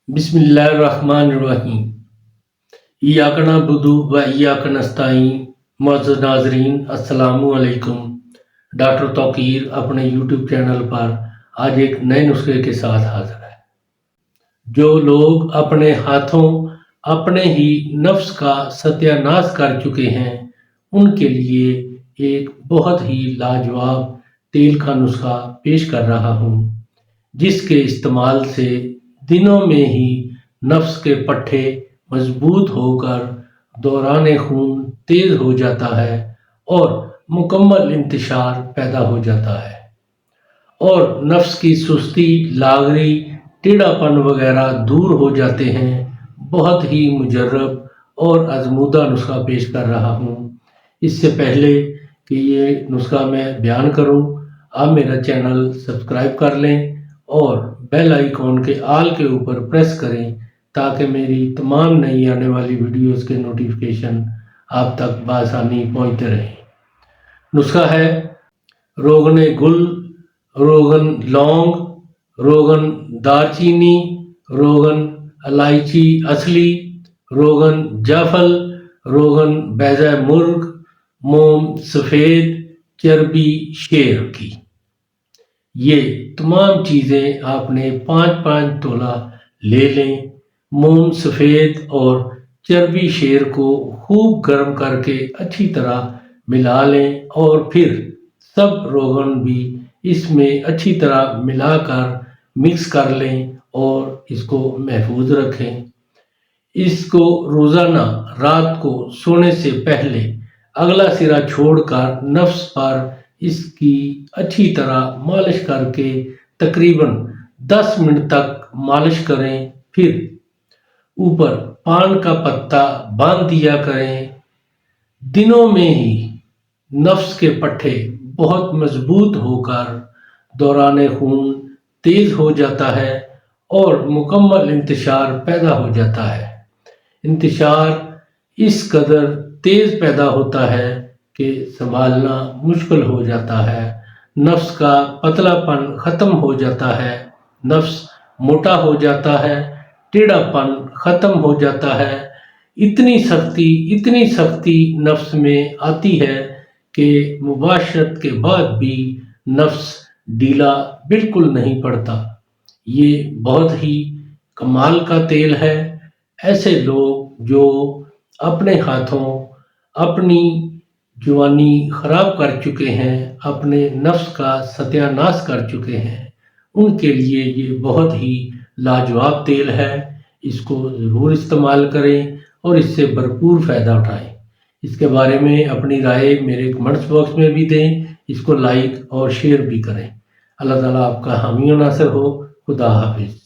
बिस्मिल्लाहिर्रहमानिर्रहीम। इय्याक नअबुदु व इय्याक नस्तईन। मुअज़्ज़ज़ नाज़रीन, अस्सलामु अलैकुम। डॉक्टर तौकीर अपने यूट्यूब चैनल पर आज एक नए नुस्खे के साथ हाज़िर है। जो लोग अपने हाथों अपने ही नफ्स का सत्यानाश कर चुके हैं, उनके लिए एक बहुत ही लाजवाब तेल का नुस्खा पेश कर रहा हूँ, जिसके इस्तेमाल से दिनों में ही नफ्स के पट्टे मजबूत होकर दौरान खून तेज हो जाता है और मुकम्मल इंतशार पैदा हो जाता है और नफ्स की सुस्ती, लागरी, टेढ़ापन वगैरह दूर हो जाते हैं। बहुत ही मुजर्रब और आजमूदा नुस्खा पेश कर रहा हूँ। इससे पहले कि ये नुस्खा मैं बयान करूँ, आप मेरा चैनल सब्सक्राइब कर लें और बेल आइकॉन के आल के ऊपर प्रेस करें ताकि मेरी तमाम नई आने वाली वीडियोस के नोटिफिकेशन आप तक बआसानी पहुंचते रहें। नुस्खा है रोगन गुल, रोगन लौंग, रोगन दारचीनी, रोगन इलायची असली, रोगन जाफल, रोगन बैज़ा मुर्ग, मोम सफ़ेद, चर्बी शेर की। ये तमाम चीज़ें आपने 5-5 तोला ले लें। मोम सफ़ेद और चर्बी शेर को खूब गर्म करके अच्छी तरह मिला लें और फिर सब रोगन भी इसमें अच्छी तरह मिलाकर मिक्स कर लें और इसको महफूज रखें। इसको रोज़ाना रात को सोने से पहले अगला सिरा छोड़कर नफ्स पर इसकी अच्छी तरह मालिश करके तकरीबन 10 मिनट तक मालिश करें। फिर ऊपर पान का पत्ता बांध दिया करें। दिनों में ही नफ्स के पट्टे बहुत मजबूत होकर दौरान खून तेज हो जाता है और मुकम्मल इंतशार पैदा हो जाता है। इंतशार इस कदर तेज पैदा होता है कि संभालना मुश्किल हो जाता है। नफ्स का पतलापन ख़त्म हो जाता है, नफ्स मोटा हो जाता है, टेढ़ापन ख़त्म हो जाता है। इतनी सख्ती नफ्स में आती है कि मुबाशरत के बाद भी नफ्स ढीला बिल्कुल नहीं पड़ता। ये बहुत ही कमाल का तेल है। ऐसे लोग जो अपने हाथों अपनी जवानी ख़राब कर चुके हैं, अपने नफ्स का सत्यानाश कर चुके हैं, उनके लिए ये बहुत ही लाजवाब तेल है। इसको ज़रूर इस्तेमाल करें और इससे भरपूर फ़ायदा उठाएं। इसके बारे में अपनी राय मेरे कमेंट्स बॉक्स में भी दें। इसको लाइक और शेयर भी करें। अल्लाह ताला आपका हामी और नासिर हो। खुदा हाफिज़।